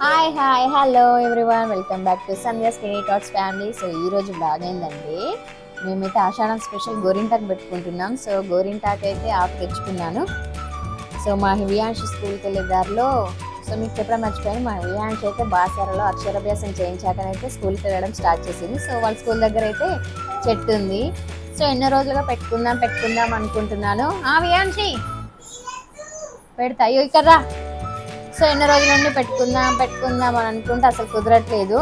Hi hi hello everyone, welcome back to Sandhya skinny talks family. So ఈరోజు blog ఏంటంటే మేమైతే ఆషాఢం special గోరింటాకు పెట్టుకుంటున్నాం. సో గోరింటాకు అయితే ఆకు తెచ్చుకున్నాను. సో మా వియాంష్ స్కూల్కి వెళ్ళే దారిలో, సో మీకు చెప్పడం మర్చిపోయాను, మా వియాంష్ అయితే బాసారలో అక్షరాభ్యాసం చేయించాకనైతే స్కూల్కి వెళ్ళడం స్టార్ట్ చేసింది. సో వాళ్ళ స్కూల్ దగ్గర అయితే చెట్టు ఉంది. సో ఎన్నో రోజులుగా పెట్టుకుందాం అనుకుంటున్నాను. వియాంషి పెడతా, అయ్యో ఇక్కడ. సో ఎన్నో రోజుల నుండి పెట్టుకుందాం అని అనుకుంటే అసలు కుదరట్లేదు.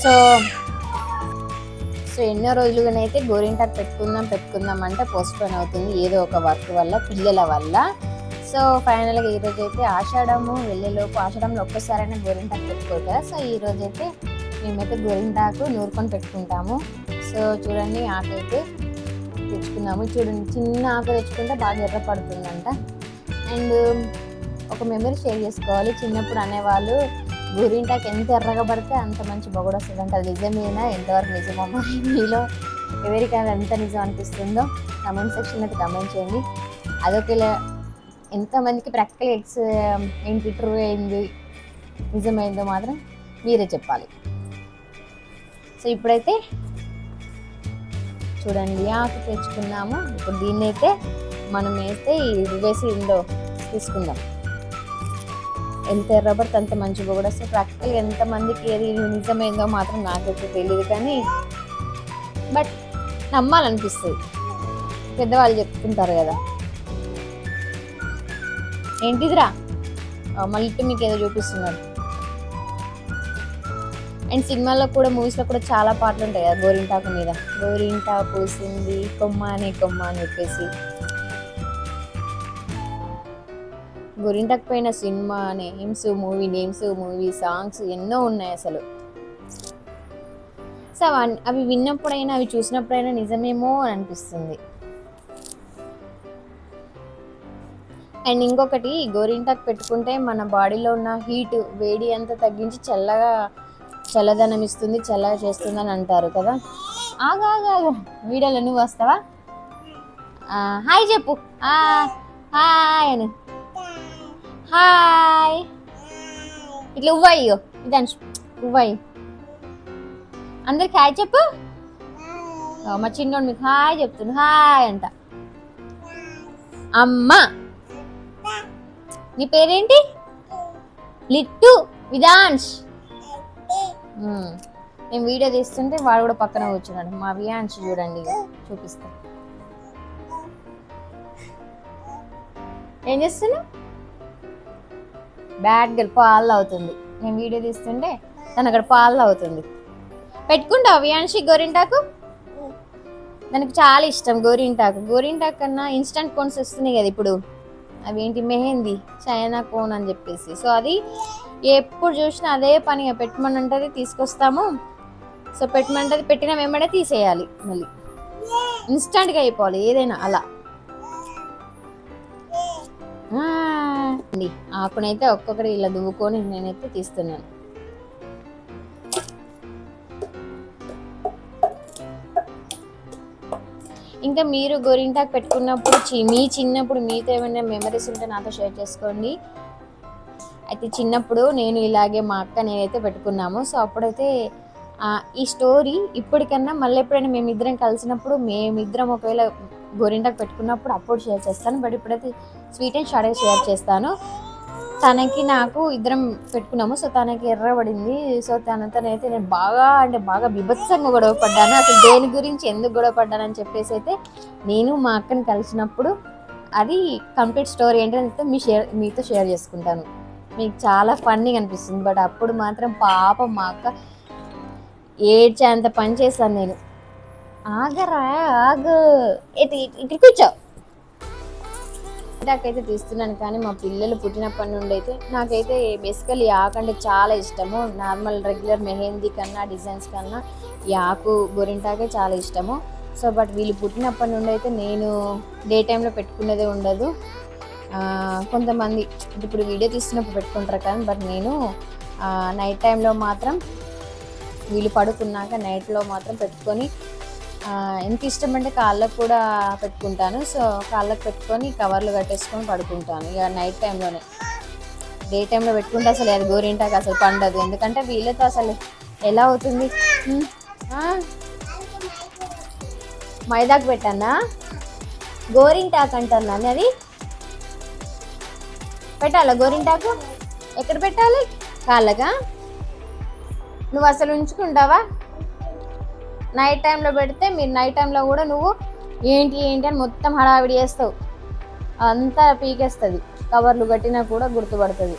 సో ఎన్నో రోజులుగానైతే గోరింటాకు పెట్టుకుందాం అంటే పోస్ట్పోన్ అవుతుంది ఏదో ఒక వర్క్ వల్ల, పిల్లల వల్ల. సో ఫైనల్గా ఈరోజు అయితే ఆషాఢము వెళ్ళేలోపు, ఆషాఢంలో ఒక్కసారైనా గోరింటాకు పెట్టుకోరు కదా. సో ఈరోజు అయితే మేమైతే గోరింటాకు నూరుకొని పెట్టుకుంటాము. సో చూడండి, ఆకు అయితే తెచ్చుకున్నాము. చూడండి, చిన్న ఆకు తెచ్చుకుంటే బాగా ఎర్ర పడుతుందంట. అండ్ ఒక మెమరీ షేర్ చేసుకోవాలి. చిన్నప్పుడు అనేవాళ్ళు గోరింటాకు ఎంత ఎర్రగా పడితే అంత మంచి బొగడు వస్తుంది అంటే, అది నిజమేనా, ఎంతవరకు నిజమో మరి మీలో ఎవరికైనా ఎంత నిజం అనిపిస్తుందో కమెంట్ సెక్షన్ అయితే కమెంట్ చేయండి. అదొక ఎంతమందికి ప్రాక్టికల్ ఏంటి ట్రూ అయింది, నిజమైందో మాత్రం మీరే చెప్పాలి. సో ఇప్పుడైతే చూడండి, ఆకు తెచ్చుకున్నాము. ఇప్పుడు దీన్ని అయితే మనం వేస్తే వేసి ఇందులో తీసుకుందాం. ఎంత ఎర్రబడితే అంత మంచి కూడా వస్తే ప్రాక్టికల్గా ఎంతమందికి ఏది నిజమైందో మాత్రం నాకైతే తెలియదు, కానీ బట్ నమ్మాలనిపిస్తుంది. పెద్దవాళ్ళు చెప్తుంటారు కదా. ఏంటిదిరా మళ్ళీ మీకు ఏదో చూపిస్తున్నారు. అండ్ సినిమాల్లో కూడా, మూవీస్లో కూడా చాలా పాటలు ఉంటాయి కదా గోరింటాకు మీద. గోరింటాకు పూసింది కొమ్మ అని చెప్పేసి. గోరింటాకు పైన సినిమా నేమ్స్, మూవీ సాంగ్స్ ఎన్నో ఉన్నాయి అసలు. సో అవి విన్నప్పుడైనా, అవి చూసినప్పుడైనా నిజమేమో అని అనిపిస్తుంది. అండ్ ఇంకొకటి, గోరింటాకు పెట్టుకుంటే మన బాడీలో ఉన్న హీట్, వేడి అంతా తగ్గించి చల్లదనం ఇస్తుంది, చల్లగా చేస్తుంది అని అంటారు కదా. ఆగా వీడియోలో నువ్వు వస్తావా? హాయ్ చెప్పు. హాయ్ అని. హాయ్ ఇట్లా ఉవ్వయ్యో, ఇదాంశు ఉవ్వయ్యి. అందరికి హాయ్ చెప్పు. మా చిన్నోడు మీకు హాయ్ చెప్తుంది. హాయ్ అంట. అమ్మా, నీ పేరేంటి? లిట్టు విదాంశ్. నేను వీడియో తీస్తుంటే వాడు కూడా పక్కన కూర్చున్నాడు. మా వియాంశ్ చూడండి, చూపిస్తా. ఏం చేస్తున్నావు? బ్యాడ్ గర్ల్, పాలు అవుతుంది. నేను వీడియో తీస్తుంటే తను అక్కడ పాలు అవుతుంది. పెట్టుకుంటావు వియాంశి గోరింటాకు? దానికి చాలా ఇష్టం గోరింటాకు. గోరింటాకు కన్నా ఇన్స్టంట్ కోన్స్ వస్తున్నాయి కదా ఇప్పుడు, అవేంటి మెహందీ చైనా కోన్ అని చెప్పేసి. సో అది ఎప్పుడు చూసినా అదే పనిగా పెట్టమని ఉంటుంది, తీసుకొస్తాము. సో పెట్టమంటది, పెట్టిన వెంబడే తీసేయాలి, మళ్ళీ ఇన్స్టంట్గా అయిపోవాలి ఏదైనా అలా. ఆకునైతే ఒక్కొక్కటి ఇలా దువ్వుకొని నేనైతే తీస్తున్నాను. ఇంకా మీరు గోరింటాకు పెట్టుకున్నప్పుడు మీ చిన్నప్పుడు మీతో ఏమైనా మెమరీస్ ఉంటే నాతో షేర్ చేసుకోండి. అయితే చిన్నప్పుడు నేను ఇలాగే మా అక్క నేనైతే పెట్టుకున్నాము. సో అప్పుడైతే ఈ స్టోరీ ఇప్పటికన్నా మళ్ళీ ఎప్పుడైనా మేమిద్దరం కలిసినప్పుడు, మేమిద్దరం ఒకవేళ గోరింటాకు పెట్టుకున్నప్పుడు అప్పుడు షేర్ చేస్తాను. బట్ ఇప్పుడైతే స్వీట్ అండ్ షార్ట్గా షేర్ చేస్తాను. తనకి నాకు ఇద్దరం పెట్టుకున్నాము. సో తనకి ఎర్రబడింది. సో తనైతే నేను బాగా బీభత్సంగా గొడవ పడ్డాను. అసలు దేని గురించి ఎందుకు గొడవ పడ్డానని చెప్పేసి అయితే నేను మా అక్కని కలిసినప్పుడు అది కంప్లీట్ స్టోరీ ఏంటంటే మీతో షేర్ చేసుకుంటాను. మీకు చాలా ఫన్నీగా అనిపిస్తుంది. బట్ అప్పుడు మాత్రం పాపం మా అక్క ఏడ్చేంత పని చేశాను నేను. ఆగు ఇటు కూర్చో. అయితే తీస్తున్నాను, కానీ మా పిల్లలు పుట్టినప్పటి నుండి అయితే నాకైతే బేసికల్ ఈ ఆకు అంటే చాలా ఇష్టము. నార్మల్ రెగ్యులర్ మెహందీ కన్నా, డిజైన్స్ కన్నా ఈ ఆకు గోరింటాకే చాలా ఇష్టము. సో బట్ వీళ్ళు పుట్టినప్పటి నుండి అయితే నేను డే టైంలో పెట్టుకునేదే ఉండదు. కొంతమంది ఇప్పుడు వీడియో తీస్తున్నప్పుడు పెట్టుకుంటారు కానీ, బట్ నేను నైట్ టైంలో మాత్రం, వీళ్ళు పడుకున్నాక నైట్లో మాత్రం పెట్టుకొని, ఎంత ఇష్టం అంటే కాళ్ళకు కూడా పెట్టుకుంటాను. సో కాళ్ళకు పెట్టుకొని కవర్లు కట్టేసుకొని పడుకుంటాను ఇక నైట్ టైంలోనే. డే టైంలో పెట్టుకుంటే అసలు అది గోరింటాకు అసలు పండదు. ఎందుకంటే వీళ్ళతో అసలు ఎలా అవుతుంది. మైదాకు పెట్టానా? గోరింటాకు అంటున్నా అది పెట్టాలా? గోరింటాకు ఎక్కడ పెట్టాలి? కాళ్ళగా? నువ్వు అసలు ఉంచుకుంటావా? నైట్ టైంలో పెడితే మీరు నైట్ టైంలో కూడా నువ్వు ఏంటి ఏంటి అని మొత్తం హడావిడి చేస్తావు, అంతా పీకేస్తుంది. కవర్లు కట్టినా కూడా గుర్తుపడుతుంది.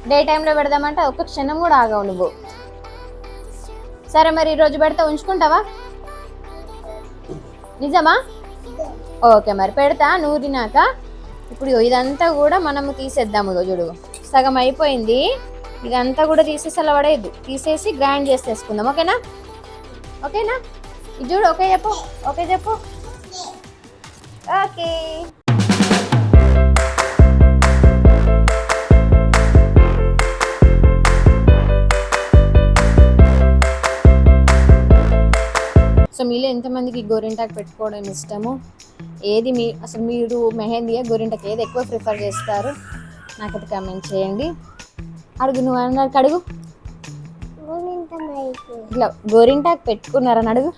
డే టైంలో పెడదామంటే ఒక్క క్షణం కూడా ఆగవు నువ్వు. సరే మరి ఈరోజు పెడితే ఉంచుకుంటావా? నిజమా? ఓకే మరి పెడతా నూరినాక. ఇప్పుడు ఇదంతా కూడా మనము తీసేద్దాము. చూడు సగం అయిపోయింది, ఇదంతా కూడా తీసేసి అలా పడేయద్దు, తీసేసి గ్రైండ్ చేసేసుకుందాం. ఓకేనా? ఓకేనా? ఇది చూడు ఓకే చెప్పు. ఓకే చెప్పు. ఓకే. సో మీలో ఎంతమందికి గోరింటాకు పెట్టుకోవడం ఇష్టము? ఏది అసలు మీరు మెహందీ గోరింటాకు ఏది ఎక్కువ ప్రిఫర్ చేస్తారు? నాకైతే కామెంట్ చేయండి. అడుగు, నువ్వు అన్నట్టు అడుగు. ఇట్లా గోరింటాకు పెట్టుకున్నారని అడుగు.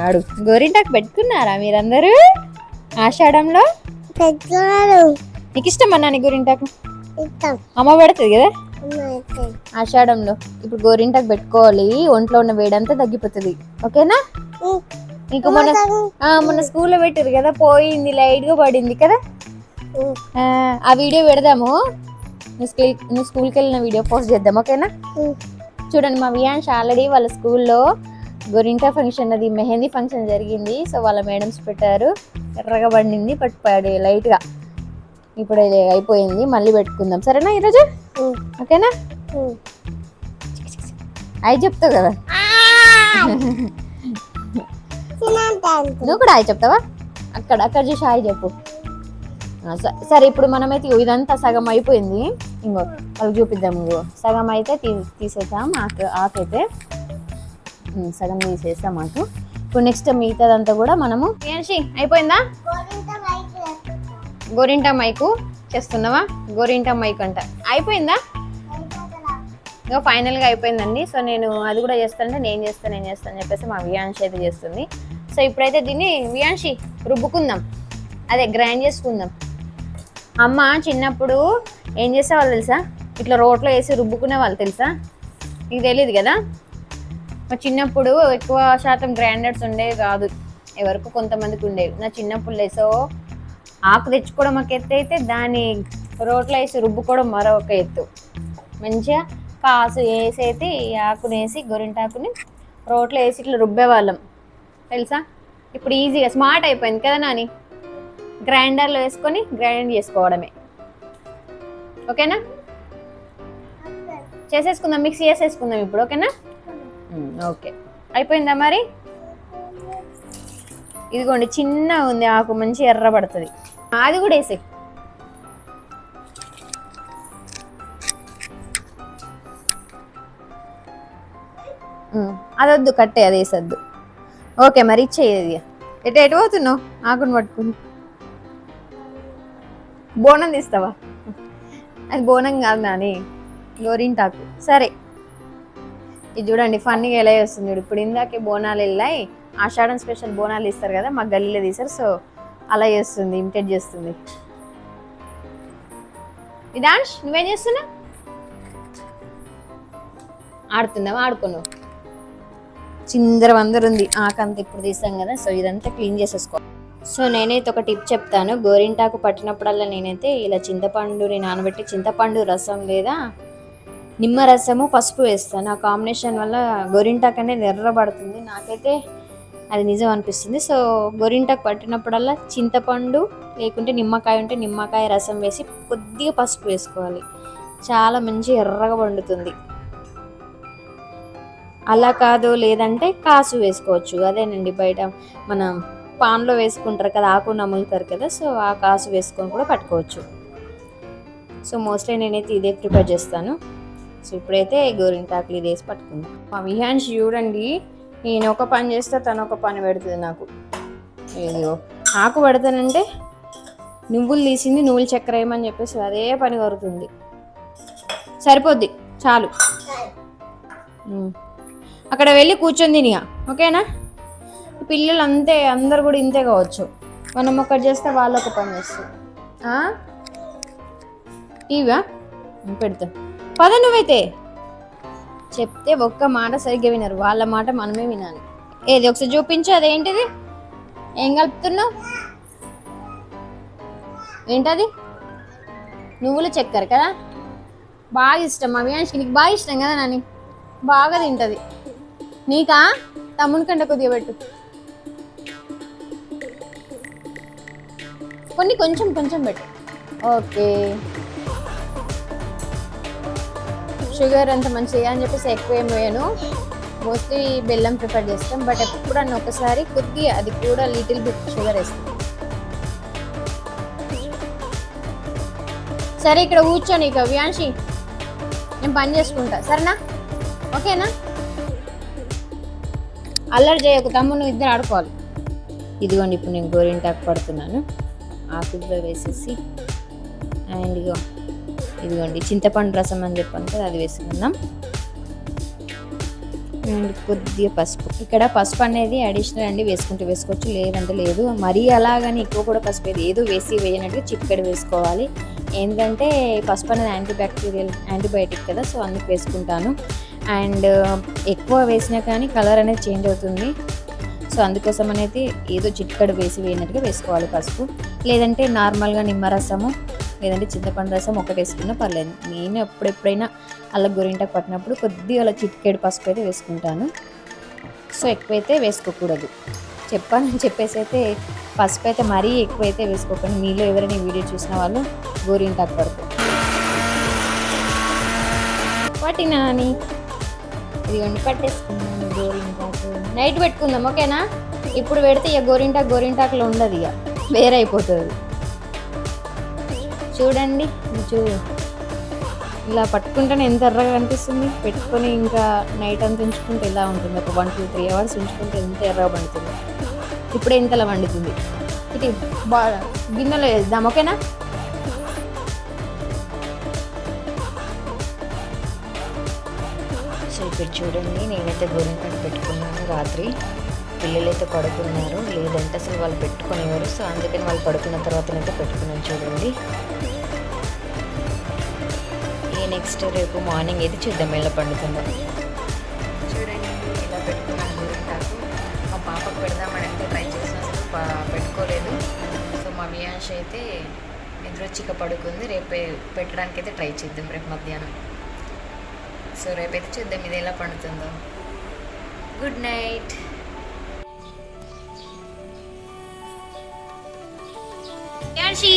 అడుగు, గోరింటాకు పెట్టుకున్నారా మీరందరూ ఆషాఢంలో? నీకు ఇష్టం అన్నా నీ గోరింటాకు? అమ్మ పెడుతుంది కదా ఆషాఢంలో. ఇప్పుడు గోరింటాకు పెట్టుకోవాలి, ఒంట్లో ఉన్న వేడంతా తగ్గిపోతుంది. ఓకేనా? ఇంకా మొన్న స్కూల్లో పెట్టారు కదా, పోయింది, లైట్ గా పడింది కదా. ఆ వీడియో పెడదాము, నువ్వు స్కూల్కి వెళ్ళిన వీడియో పోస్ట్ చేద్దాం. ఓకేనా? చూడండి మా వియాన్స్ ఆల్రెడీ వాళ్ళ స్కూల్లో గోరింటా ఫంక్షన్, అది మెహందీ ఫంక్షన్ జరిగింది. సో వాళ్ళ మేడమ్స్ పెట్టారు, ఎర్రగా పడింది, పట్టిపోయాడు లైట్గా. ఇప్పుడు అయిపోయింది, మళ్ళీ పెట్టుకుందాం. సరేనా ఈరోజు? ఓకేనా? అయి చెప్తావు కదా, నువ్వు కూడా హాయ్ చెప్తావా? అక్కడ చూసి హాయ్ చెప్పు. సరే ఇప్పుడు మనమైతే ఇదంతా సగం అయిపోయింది, ఇంకో వాళ్ళకి చూపిద్దాం. ఇంకో సగం అయితే తీసేసాం, ఆకైతే సగం తీసేసాం మాకు. ఇప్పుడు నెక్స్ట్ మిగతాదంతా కూడా మనము అయిపోయిందా? గోరింటా మైకు చేస్తున్నావా? గోరింటా మైకు అంట అయిపోయిందా? ఇంకా ఫైనల్గా అయిపోయిందండి. సో నేను అది కూడా చేస్తానంటే నేను చేస్తాను అని చెప్పేసి మా వియాన్షి అయితే చేస్తుంది. సో ఇప్పుడైతే దీన్ని వియాన్షి రుబ్బుకుందాం, అదే గ్రైండ్ చేసుకుందాం. అమ్మ చిన్నప్పుడు ఏం చేసేవాళ్ళు తెలుసా? ఇట్లా రోట్లో వేసి రుబ్బుకునే వాళ్ళు తెలుసా? నీకు తెలియదు కదా. మా చిన్నప్పుడు ఎక్కువ శాతం గ్రైండర్స్ ఉండేవి కాదు, ఎవరికి కొంతమందికి ఉండేవి. నా చిన్నప్పుడు లేసో ఆకు తెచ్చుకోవడం ఒక ఎత్తు అయితే, దాన్ని రోట్లో వేసి రుబ్బుకోవడం మరొక ఎత్తు. మంచిగా కాసు వేసి అయితే ఈ ఆకుని వేసి గోరింటాకుని రోట్లో వేసి ఇట్లా రుబ్బేవాళ్ళం తెలుసా. ఇప్పుడు ఈజీగా స్మార్ట్ అయిపోయింది కదా నాని, గ్రైండర్లో వేసుకొని గ్రైండ్ చేసుకోవడమే. ఓకేనా? చేసేసుకుందాం, మిక్సీ చేసేసుకుందాం ఇప్పుడు. ఓకేనా? ఓకే అయిపోయిందా మరి? ఇదిగోండి చిన్నగా ఉంది ఆకు, మంచి ఎర్ర పడుతుంది, అది కూడా వేసే. అదొద్దు, కట్టే, అది వేసద్దు. ఓకే మరి ఇచ్చేది. ఎటు పోతున్నావు ఆకుని పట్టుకుని? బోనం తీస్తావా? అది బోనం కాదు నాని, గోరింటాకు. సరే ఇది చూడండి ఫన్నీగా ఎలా వస్తుంది చూడు. ఇప్పుడు ఇందాకే బోనాలు వెళ్ళాయి, ఆషాఢం స్పెషల్ బోనాలు ఇస్తారు కదా, మా గల్లీలో తీస్తారు. సో అలా చేస్తుంది, ఇమిటేట్ చేస్తుంది. విదాంష్ నువ్వేం చేస్తున్నా? ఆడుతున్నావా? ఆడుకున్నావు. చిందర వందరు ఉంది ఆకంతా, ఇప్పుడు తీసాం కదా. సో ఇదంతా క్లీన్ చేసేసుకో. సో నేనైతే ఒక టిప్ చెప్తాను. గోరింటాకు పట్టినప్పుడల్లా నేనైతే ఇలా చింతపండుని నానబెట్టి చింతపండు రసం లేదా నిమ్మరసము పసుపు వేస్తాను. ఆ కాంబినేషన్ వల్ల గోరింటాకు అనేది ఎర్రబడుతుంది. నాకైతే అది నిజం అనిపిస్తుంది. సో గోరింటాకు పట్టినప్పుడల్లా చింతపండు లేకుంటే నిమ్మకాయ ఉంటే నిమ్మకాయ రసం వేసి కొద్దిగా పసుపు వేసుకోవాలి, చాలా మంచి ఎర్రగా వండుతుంది. అలా కాదు లేదంటే కాసు వేసుకోవచ్చు. అదేనండి బయట మనం పాన్లో వేసుకుంటారు కదా, ఆకు నములుతారు కదా, సో ఆ కాసు వేసుకొని కూడా పట్టుకోవచ్చు. సో మోస్ట్లీ నేనైతే ఇదే ప్రిపేర్ చేస్తాను. సో ఇప్పుడైతే గోరింటాకులు ఇది వేసి పట్టుకుందాం. మా విహాన్స్ చూడండి, నేను ఒక పని చేస్తే తను ఒక పని పెడుతుంది నాకు. ఏదో ఆకు పెడతానంటే నువ్వులు తీసింది నువ్వుల చక్కెర వేయమని చెప్పేసి అదే పని కొరుతుంది. సరిపోద్ది, చాలు. అక్కడ వెళ్ళి కూర్చొని తినిగా, ఓకేనా? పిల్లలు అంతే, అందరు కూడా ఇంతే కావచ్చు. మనం ఒకటి చేస్తే వాళ్ళు ఒక పని చేస్తారు. ఇవా పెడతా పద. నువ్వైతే చెప్తే ఒక్క మాట సరిగ్గా వినరు, వాళ్ళ మాట మనమే వినాలి. ఏది ఒకసారి చూపించు, అదేంటిది? ఏం కలుపుతున్నావు? ఏంటది? నువ్వుల చక్కెర కదా, బాగా ఇష్టం మా వియాన్షికి. నీకు బాగా ఇష్టం కదా నాని, బాగా తింటది. నీకా? తమ్ముని కంటే కొద్దిగా పెట్టు. కొంచెం కొంచెం పెట్టు. ఓకే. షుగర్ అంత మంచిగా అని చెప్పేసి ఎక్కువ ఏం వేయను, మోస్ట్లీ బెల్లం ప్రిఫర్ చేస్తాం. బట్ ఎప్పుడన్నా ఒకసారి కొద్దిగా, అది కూడా లిటిల్ బిట్ షుగర్ వేస్తాం. సరే ఇక్కడ కూర్చొని ఇక వియాన్షి, నేను పని చేసుకుంటా, సరేనా? ఓకేనా? అల్లరి చేయకు తమ్ముడు, ఇద్దరు ఆడుకోవాలి. ఇదిగోండి ఇప్పుడు నేను గోరింటాకు పడుతున్నాను, ఆకుల్లో వేసేసి. అండ్ ఇదిగోండి చింతపండు రసం అని చెప్పాను కదా, అది వేసుకుందాం. అండ్ కొద్దిగా పసుపు. ఇక్కడ పసుపు అనేది అడిషనల్ అండి, వేసుకుంటే వేసుకోవచ్చు, లేదంటే లేదు. మరీ అలాగని ఎక్కువ కూడా పసుపు ఏదో వేయనట్టుగా చిక్కడి వేసుకోవాలి. ఏంటంటే పసుపు అనేది యాంటీబయాటిక్ కదా, సో అందుకు వేసుకుంటాను. అండ్ ఎక్కువ వేసినా కానీ కలర్ అనేది చేంజ్ అవుతుంది, సో అందుకోసం అనేది ఏదో చిక్కడి వేయనట్టుగా వేసుకోవాలి పసుపు. లేదంటే నార్మల్గా నిమ్మరసము లేదంటే చింతపండు రసం ఒకటి వేసుకున్నా పర్లేదు. నేను ఎప్పుడెప్పుడైనా అలా గోరింటాకు పట్టినప్పుడు కొద్దిగా అలా చిటికెడు పసుపు అయితే వేసుకుంటాను. సో ఎక్కువైతే వేసుకోకూడదు చెప్పానని చెప్పేసి అయితే పసుపు అయితే మరీ ఎక్కువైతే వేసుకోకండి. మీలో ఎవరైనా వీడియో చూసిన వాళ్ళు గోరింటాకు పడుతుంది పట్టినాని. ఇదిగోండి పట్టేసుకున్నాను గోరింటాకు. నైట్ పెట్టుకుందాం, ఓకేనా? ఇప్పుడు పెడితే ఇక గోరింటాకులో ఉండదు, ఇక వేరే అయిపోతుంది. చూడండి, ఇలా పట్టుకుంటేనే ఎంత ఎర్రగా కనిపిస్తుంది. పెట్టుకొని ఇంకా నైట్ అంతా ఉంచుకుంటే ఇలా ఉంటుంది. ఒక 1-2-3 అవర్స్ ఉంచుకుంటే ఎంత ఎర్రగా పండుతుంది. ఇప్పుడే ఇంతలా వండుతుంది. ఇది గిన్నెలో వేద్దాం, ఓకేనా? సో ఇక్కడ చూడండి, నేనైతే గోరింటాకు పెట్టుకున్నాను రాత్రి. పిల్లలైతే పడుకున్నారు, లేదంటే అసలు వాళ్ళు పెట్టుకునేవారు. సో అందుకని వాళ్ళు పడుకున్న తర్వాతనైతే పెట్టుకున్నాను. చూడండి, నెక్స్ట్ రేపు మార్నింగ్ అయితే చూద్దాం ఎలా పండుతుందో. చూడండి ఇలా పెట్టుకున్నాను గోరింటాకు. మా పాపకు పెడదామని అయితే ట్రై చేసిన, అసలు పెట్టుకోలేదు. సో మా వియాన్షి అయితే నిద్రొచ్చిక పడుకుంది. రేపే పెట్టడానికి అయితే ట్రై చేద్దాం, రేపు మధ్యాహ్నం. సో రేపైతే చూద్దాం ఇది ఎలా పండుతుందో. Good night. వియాన్షి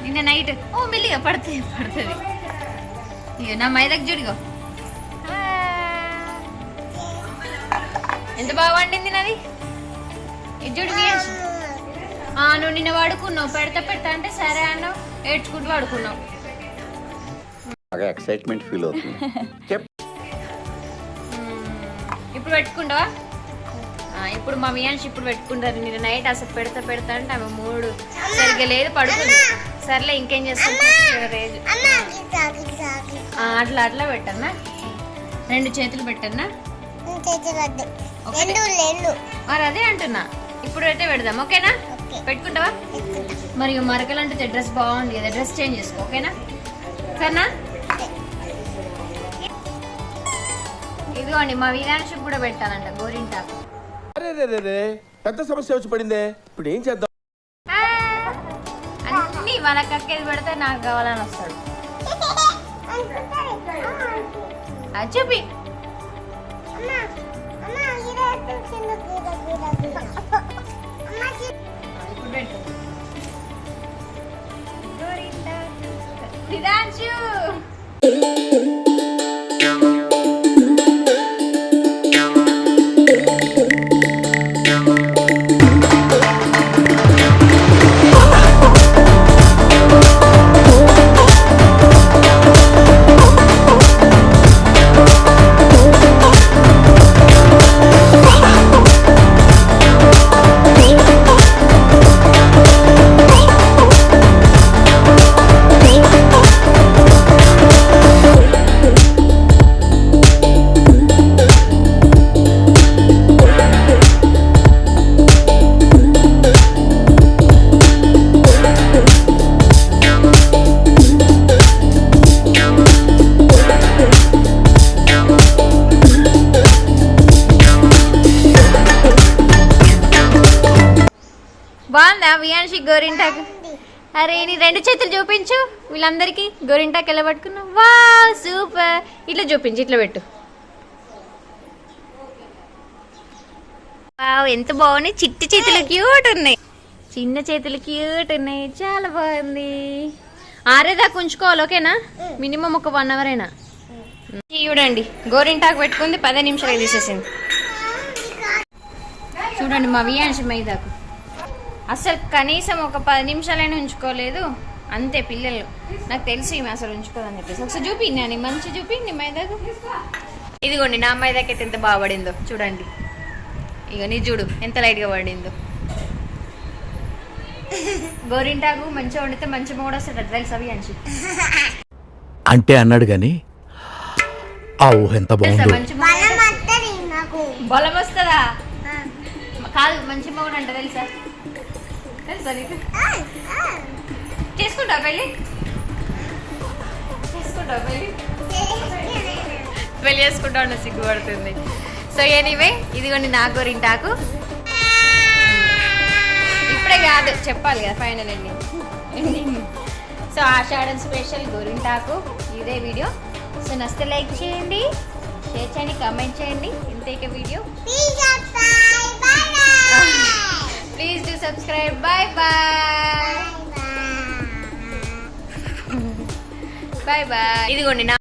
నిన్న నైట్ మెల్లిగా పడుతుంది. ఇక నా మైదాకు చూడిగో ఎంత బాగా వండింది నాది. ఇది చూడు వియాన్షి, నువ్వు నిన్న పడుకున్నావు, పెడతా అంటే సరే అన్నావు, ఏడ్చుకుంటూ పడుకున్నావు. ఎక్సైట్మెంట్ ఫీల్ అవుతుంది. ఇప్పుడు పెట్టుకుంటావా? ఇప్పుడు మా వియాన్షి ఇప్పుడు పెట్టుకుంటారు. నిన్న నైట్ అసలు పెడతా అంటే ఆమె మూడు సరిగ్గా లేదు, పడుకుంది. సర్లే ఇంకేం చేస్తాను, అట్లా పెట్టన్నా, 2 చేతులు పెట్టన్నా. మరి అదే అంటున్నా, ఇప్పుడు అయితే పెడదాం, ఓకేనా? పెట్టుకుంటావా? మరి మరకలంటే డ్రెస్ బాగుంది కదా, డ్రెస్ చేంజ్ చేసుకో, ఓకేనా? సరేనా? ఇదిగోండి మా వియాన్షి కూడా పెట్టాలంట గోరింటాకు. పెద్ద సమస్య వచ్చి పడిందే, ఇప్పుడు ఏం చేద్దాం? అన్ని వాళ్ళ కక్కేది పెడితే నాకు కావాలని వస్తాడు. అది చూపి. ఇప్పుడు పెట్టు గోరింటాకు. వియాన్షి గోరింటాకు. అరే నీ 2 చేతులు చూపించు వీళ్ళందరికీ. గోరింటాకు ఎలా పట్టుకున్నావు? Wow super. ఇట్లా చూపించు, ఇట్లా పెట్టు. వావ్ ఎంత బాగున్నాయి. చిట్టి చేతులు క్యూట్ ఉన్నాయి, చిన్న చేతులు క్యూట్ ఉన్నాయి. చాలా బాగుంది. ఆరేదాకా ఉంచుకోవాలి ఓకేనా? మినిమం ఒక 1 అవర్ అయినా. చూడండి గోరింటాకు పెట్టుకుంది 10 నిమిషాలు తీసేసింది. చూడండి మా వియాన్షి మైదాకు అసలు కనీసం ఒక 10 నిమిషాలైనా ఉంచుకోలేదు. అంతే పిల్లలు, నాకు తెలిసి ఈమె అసలు ఉంచుకోదని చెప్పేసి. ఒకసారి చూపి నేను మంచి చూపి నీ మైదాకు. ఇదిగోండి నా మైదాకి అయితే ఎంత బాగా పడిందో చూడండి. ఇక నీ చూడు ఎంత లైట్గా పడిందో. గోరింటాకు మంచిగా వండితే మంచి మూడు వస్తుంది తెలుసా వియాన్షి? అంటే అన్నాడు గాని ఆ ఊహ ఎంత బాగుందో. మంచి బలం వస్తుందా? కాదు మంచి మౌన్ అంట తెలుసా? తెలుసా నీకు? చేసుకుంటావు పెళ్ళి? చేసుకుంటావు పెళ్ళి? పెళ్ళి చేసుకుంటావు అన్న సిగ్గుపడుతుంది. సో ఎనీవే ఇదిగోండి నా గోరింటాకు. ఇప్పుడే కాదు చెప్పాలి కదా final ending. So Ashadham special గోరింటాకు ఇదే వీడియో. సో నచ్చితే లైక్ చేయండి, షేర్ చేయండి, కామెంట్ చేయండి. ఇంతేక video. Please do subscribe. Bye bye. Bye bye. ఇదిగోండి నా